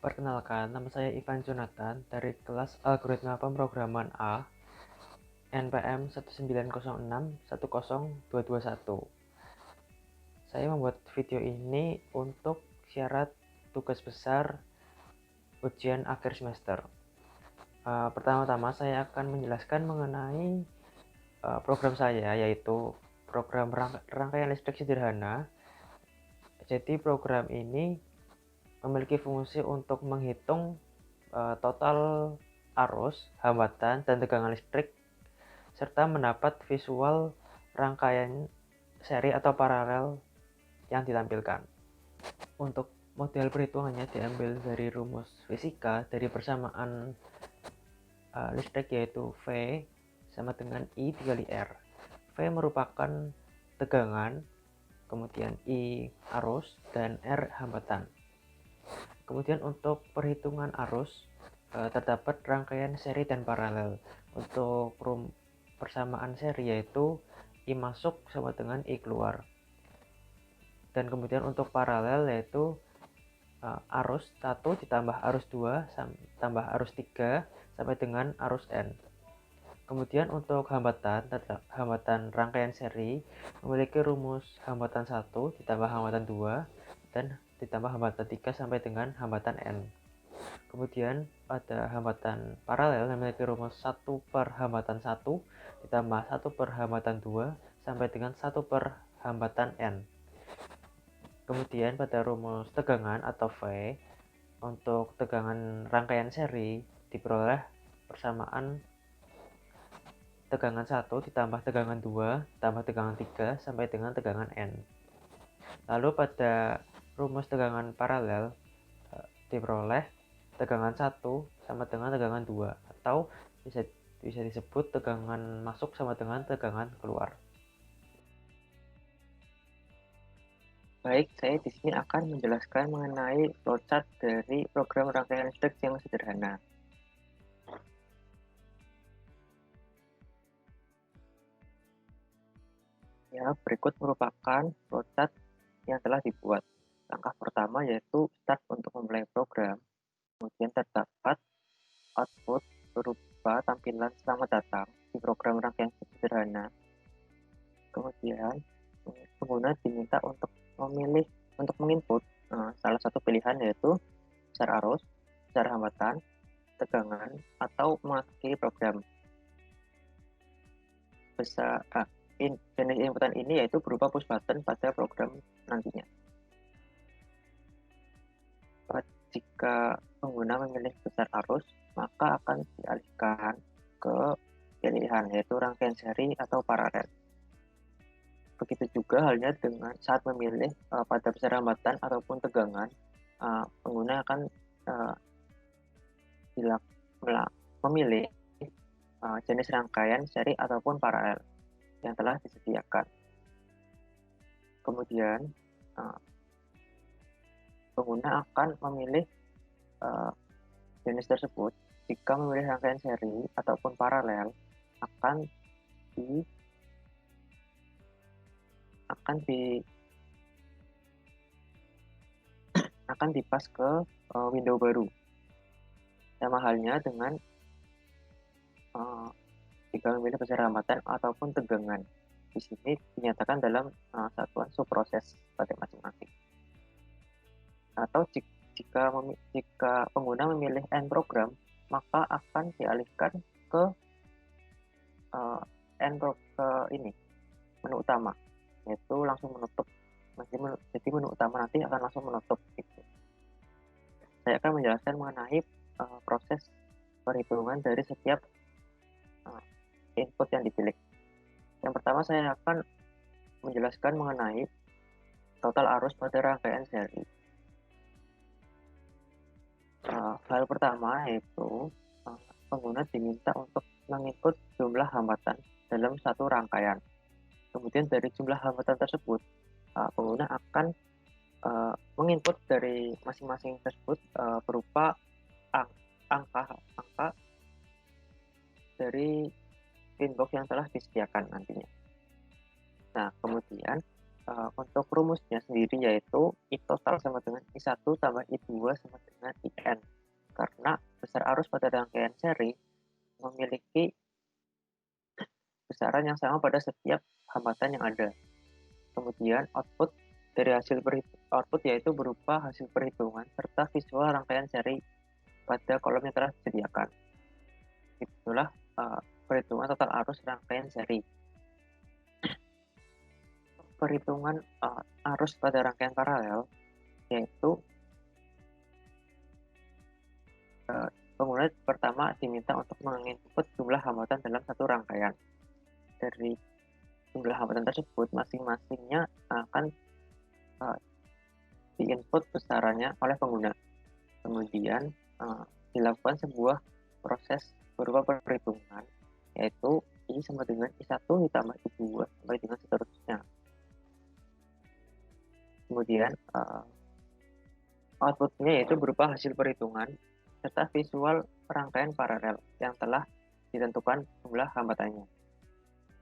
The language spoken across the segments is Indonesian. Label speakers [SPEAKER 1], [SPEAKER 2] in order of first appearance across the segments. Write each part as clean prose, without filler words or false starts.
[SPEAKER 1] Perkenalkan, nama saya Ivan Jonathan dari kelas Algoritma Pemrograman A, NPM 190610221. Saya membuat video ini untuk syarat tugas besar ujian akhir semester. Pertama-tama saya akan menjelaskan mengenai program saya, yaitu program rangkaian listrik sederhana. Jadi program ini memiliki fungsi untuk menghitung total arus, hambatan, dan tegangan listrik, serta mendapat visual rangkaian seri atau paralel yang ditampilkan. Untuk model perhitungannya diambil dari rumus fisika dari persamaan listrik, yaitu V sama dengan I dikali R. V merupakan tegangan, kemudian I arus, dan R hambatan. Kemudian untuk perhitungan arus terdapat rangkaian seri dan paralel. Untuk persamaan seri yaitu I masuk sama dengan I keluar. Dan kemudian untuk paralel yaitu arus 1 ditambah arus 2 tambah arus 3 sampai dengan arus N. Kemudian untuk hambatan rangkaian seri memiliki rumus hambatan 1 ditambah hambatan 2 dan ditambah hambatan 3 sampai dengan hambatan N. Kemudian pada hambatan paralel memiliki rumus 1 per hambatan 1 ditambah 1 per hambatan 2 sampai dengan 1 per hambatan N. Kemudian pada rumus tegangan atau V, untuk tegangan rangkaian seri diperoleh persamaan tegangan 1 ditambah tegangan 2 tambah tegangan 3 sampai dengan tegangan N. Lalu pada rumus tegangan paralel diperoleh tegangan 1 sama dengan tegangan 2, atau bisa disebut tegangan masuk sama dengan tegangan keluar.
[SPEAKER 2] Baik, saya di sini akan menjelaskan mengenai flowchart dari program rangkaian listrik yang sederhana. Ya, berikut merupakan flowchart yang telah dibuat. Langkah pertama yaitu start untuk memulai program. Kemudian terdapat output berupa tampilan selamat datang di program rangkaian listrik sederhana. Kemudian pengguna diminta untuk menginput salah satu pilihan, yaitu besar arus, besar hambatan, tegangan, atau mengakhiri program. Jenis inputan ini yaitu berupa push button pada program nantinya. Jika pengguna memilih besar arus, maka akan dialihkan ke pilihan, yaitu rangkaian seri atau paralel. Begitu juga halnya dengan saat memilih pada besar hambatan ataupun tegangan, pengguna akan memilih jenis rangkaian seri ataupun paralel yang telah disediakan. Kemudian pengguna akan memilih jenis tersebut. Jika memilih rangkaian seri ataupun paralel, akan dipas ke window baru. Sama halnya dengan jika memilih besar hambatan ataupun tegangan. Di sini dinyatakan dalam satuan subproses pada masing-masing. Atau jika pengguna memilih N program, maka akan dialihkan ke menu utama, yaitu langsung menutup. Jadi menu utama nanti akan langsung menutup. Gitu. Saya akan menjelaskan mengenai proses perhitungan dari setiap input yang dipilih. Yang pertama saya akan menjelaskan mengenai total arus pada rangkaian seri. Hal pertama yaitu pengguna diminta untuk menginput jumlah hambatan dalam satu rangkaian. Kemudian dari jumlah hambatan tersebut, pengguna akan menginput dari masing-masing tersebut berupa angka dari inbox yang telah disediakan nantinya. Nah, kemudian untuk rumusnya sendiri yaitu I total sama dengan I1 tambah I2 sama dengan IN. Karena besar arus pada rangkaian seri memiliki besaran yang sama pada setiap hambatan yang ada. Kemudian output dari output yaitu berupa hasil perhitungan serta visual rangkaian seri pada kolom yang telah disediakan. Itulah perhitungan total arus rangkaian seri. Perhitungan arus pada rangkaian paralel yaitu pengguna pertama diminta untuk menginput jumlah hambatan dalam satu rangkaian. Dari jumlah hambatan tersebut masing-masingnya akan diinput besarannya oleh pengguna. Kemudian dilakukan sebuah proses berupa perhitungan yaitu I sama dengan I1 ditambah I2 sampai dengan seterusnya. Kemudian outputnya yaitu berupa hasil perhitungan serta visual rangkaian paralel yang telah ditentukan jumlah hambatannya.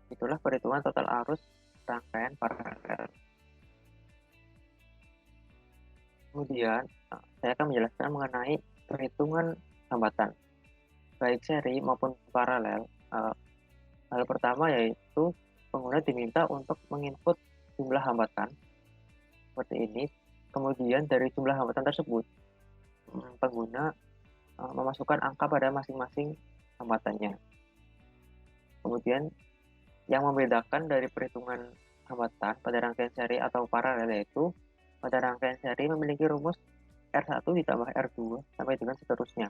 [SPEAKER 2] Itulah perhitungan total arus rangkaian paralel. Kemudian saya akan menjelaskan mengenai perhitungan hambatan baik seri maupun paralel. Hal pertama yaitu pengguna diminta untuk menginput jumlah hambatan seperti ini. Kemudian dari jumlah hambatan tersebut pengguna memasukkan angka pada masing-masing hambatannya. Kemudian yang membedakan dari perhitungan hambatan pada rangkaian seri atau paralel yaitu pada rangkaian seri memiliki rumus R1 ditambah R2 sampai dengan seterusnya.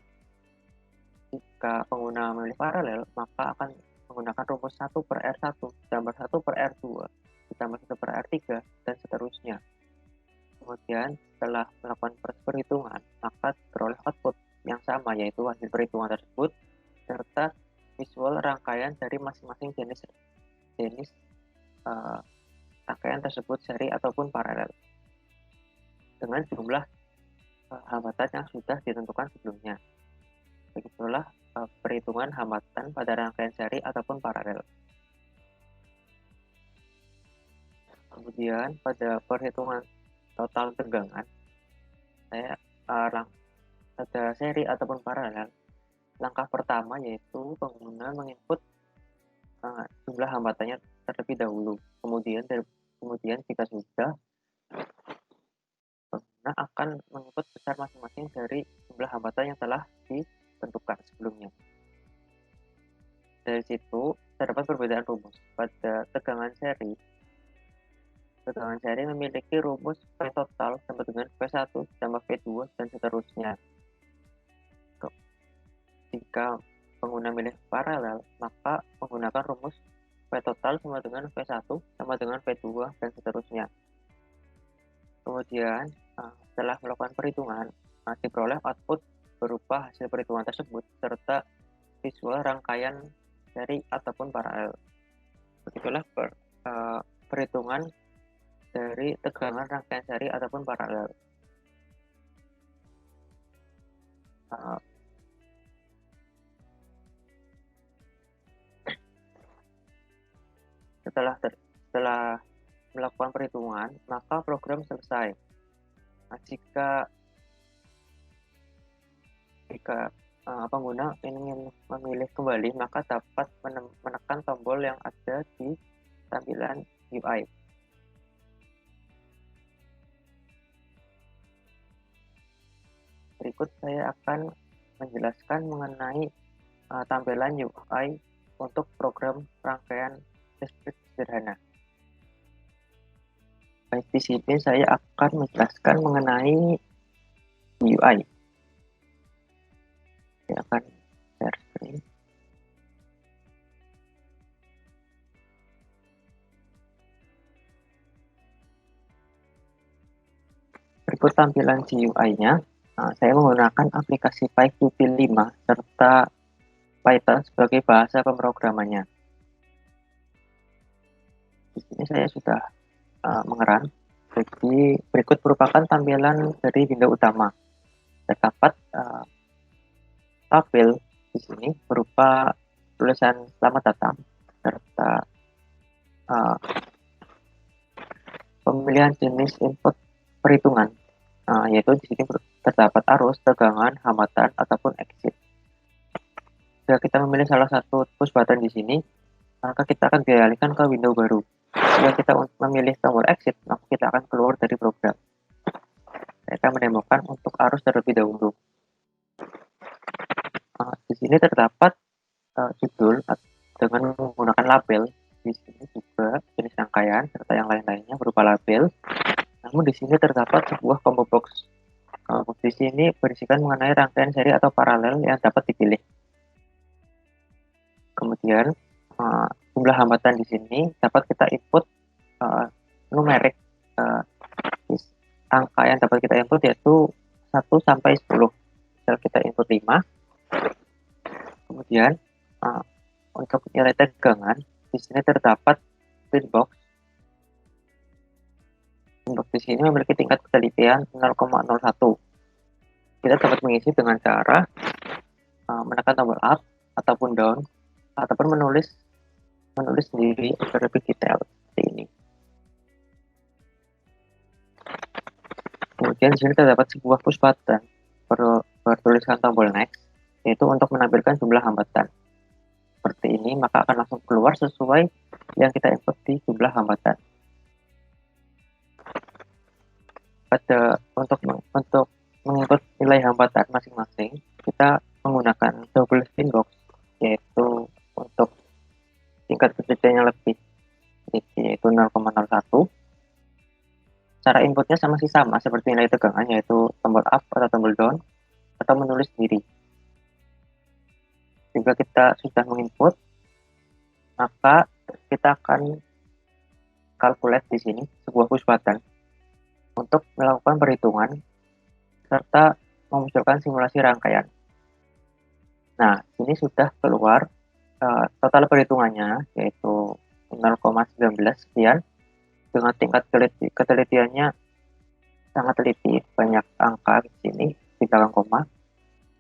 [SPEAKER 2] Jika pengguna memilih paralel, maka akan menggunakan rumus 1 per R1 ditambah 1 per R2 ditambah 1 per R3 dan seterusnya. Kemudian setelah melakukan proses perhitungan, maka teroleh output yang sama yaitu hasil perhitungan tersebut serta visual rangkaian dari masing-masing jenis rangkaian tersebut seri ataupun paralel dengan jumlah hambatan yang sudah ditentukan sebelumnya. Begitulah perhitungan hambatan pada rangkaian seri ataupun paralel. Kemudian pada perhitungan total tegangan, pada seri ataupun paralel, langkah pertama yaitu pengguna menginput jumlah hambatannya terlebih dahulu. Kemudian jika sudah, pengguna akan menginput besar masing-masing dari jumlah hambatan yang telah ditentukan sebelumnya. Dari situ terdapat perbedaan rumus. Pada tegangan seri memiliki rumus V total sama dengan V1 tambah V2 dan seterusnya. Jika pengguna milih paralel, maka menggunakan rumus V total sama dengan V1 sama dengan V2 dan seterusnya. Kemudian setelah melakukan perhitungan, diperoleh output berupa hasil perhitungan tersebut serta visual rangkaian seri ataupun paralel. Begitulah perhitungan dari tegangan rangkaian seri ataupun paralel. Setelah melakukan perhitungan, maka program selesai. Jika pengguna ingin memilih kembali, maka dapat menekan tombol yang ada di tampilan UI. Berikut saya akan menjelaskan mengenai tampilan UI untuk program rangkaian listrik sederhana. Baik, di sini saya akan menjelaskan mengenai UI. Saya akan share screen. Berikut tampilan GUI-nya. Saya menggunakan aplikasi PyQt 5 serta Python sebagai bahasa pemrogramannya. Di sini saya sudah mengeran. Jadi berikut merupakan tampilan dari window utama. Terdapat tabel di sini berupa tulisan selamat datang serta pemilihan jenis input perhitungan, yaitu di sini terdapat arus, tegangan, hambatan, ataupun exit. Jika kita memilih salah satu push button di sini, maka kita akan dialihkan ke window baru. Jika kita memilih tombol exit, maka kita akan keluar dari program. Saya akan menemukan untuk arus terlebih dahulu. Di sini terdapat judul dengan menggunakan label. Di sini juga jenis rangkaian serta yang lain-lainnya berupa label. Namun di sini terdapat sebuah combo box. Combo box di sini berisikan mengenai rangkaian seri atau paralel yang dapat dipilih. Kemudian jumlah hambatan di sini dapat kita input numerik. Angka yang dapat kita input yaitu 1 sampai 10. Misal kita input 5. Kemudian untuk nilai tegangan di sini terdapat pin box. Pin box di sini memiliki tingkat ketelitian 0,01. Kita dapat mengisi dengan cara menekan tombol up ataupun down ataupun menulis sendiri agar lebih detail seperti ini. Kemudian di sini terdapat sebuah push button bertuliskan tombol next, yaitu untuk menampilkan jumlah hambatan. Seperti ini, maka akan langsung keluar sesuai yang kita input di jumlah hambatan. Untuk menginput nilai hambatan masing-masing, kita menggunakan double spin box, yaitu untuk tingkat ketelitian yang lebih, yaitu 0,01. Cara inputnya masih sama seperti nilai tegangan, yaitu tombol up atau tombol down, atau menulis sendiri. Jika kita sudah menginput, maka kita akan calculate di sini sebuah push button untuk melakukan perhitungan serta memunculkan simulasi rangkaian. Nah, ini sudah keluar total perhitungannya, yaitu 0,19 sekian, dengan tingkat ketelitiannya sangat teliti, banyak angka di sini di belakang koma,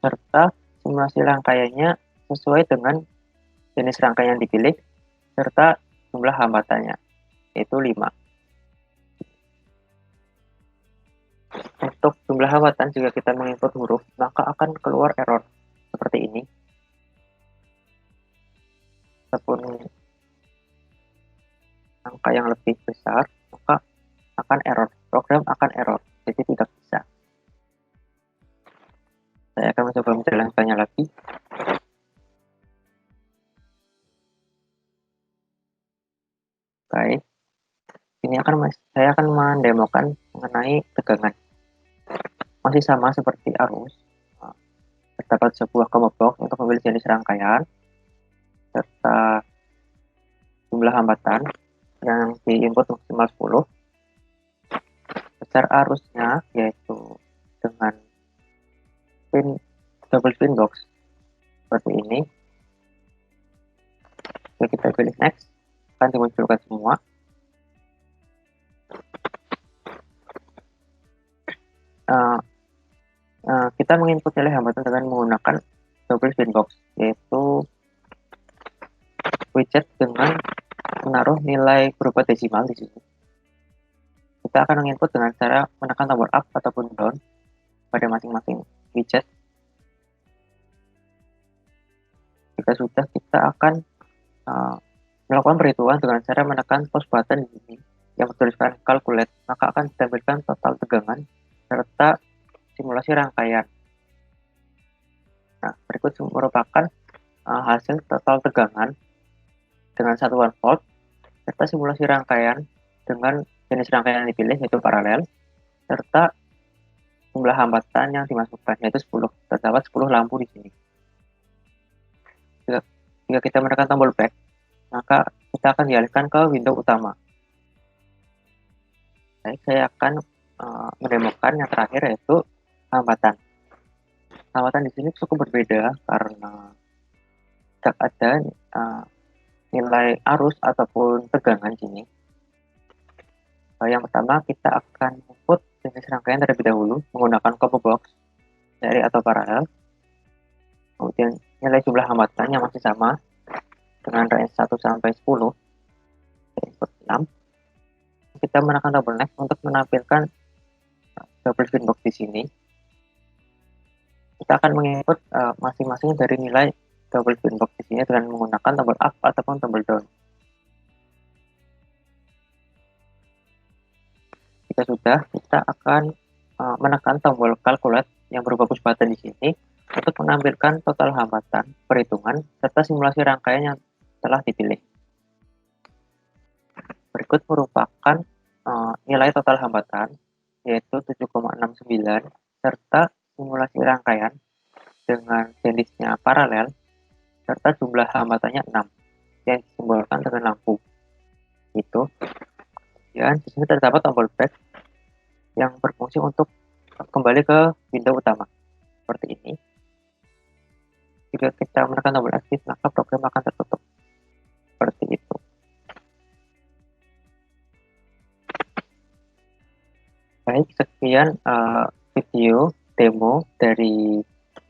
[SPEAKER 2] serta simulasi rangkaiannya sesuai dengan jenis rangkaian yang dipilih serta jumlah hambatannya, yaitu 5. Untuk jumlah hambatan, jika kita menginput huruf, maka akan keluar error seperti ini. Ataupun angka yang lebih besar, maka akan error. Program akan error, jadi tidak bisa. Saya akan mencoba menjalankannya lagi. Baik, ini saya akan mendemokan mengenai tegangan. Masih sama seperti arus. Terdapat sebuah combo box untuk memilih jenis rangkaian serta jumlah hambatan yang diinput maksimal 10. Besar arusnya yaitu dengan double pin box seperti ini. Jika kita pilih next, akan dimunculkan semua. Kita menginput nilai hambatan dengan menggunakan double pin box, yaitu widget dengan menaruh nilai berupa desimal di sini. Kita akan menginput dengan cara menekan tombol up ataupun down pada masing-masing widget. Jika sudah, kita akan melakukan perhitungan dengan cara menekan push button di sini yang bertuliskan calculate, maka akan ditampilkan total tegangan serta simulasi rangkaian. Nah, berikut merupakan hasil total tegangan dengan satuan volt serta simulasi rangkaian dengan jenis rangkaian yang dipilih yaitu paralel serta jumlah hambatan yang dimasukkan yaitu 10. Terdapat 10 lampu di sini. Jika kita menekan tombol back, maka kita akan dialihkan ke window utama. Baik, saya akan mendemokan yang terakhir yaitu hambatan. Hambatan di sini cukup berbeda karena tidak ada nilai arus ataupun tegangan sini. Yang pertama, kita akan input jenis rangkaian terlebih dahulu menggunakan combo box seri atau paralel. Kemudian nilai jumlah hambatan yang masih sama dengan range 1 sampai 10. Kita input 6. kita menekan tombol next untuk menampilkan double spin box di sini. Kita akan menginput masing-masing dari nilai double spin box di sini dengan menggunakan tombol up ataupun tombol down. Jika sudah, kita akan menekan tombol calculate yang berupa push button di sini untuk menampilkan total hambatan perhitungan serta simulasi rangkaian yang telah dipilih. Berikut merupakan nilai total hambatan, yaitu 7,69, serta simulasi rangkaian dengan jenisnya paralel, serta jumlah hambatannya 6, yang disimbolkan dengan lampu. Itu. Dan di sini terdapat tombol back yang berfungsi untuk kembali ke window utama. Seperti ini. Jika kita menekan tombol exit, maka program akan tertutup. Seperti itu. Baik, sekian video demo dari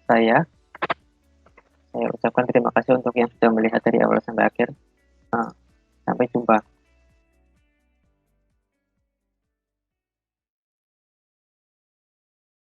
[SPEAKER 2] saya. Saya ucapkan terima kasih untuk yang sudah melihat dari awal sampai akhir. Sampai jumpa.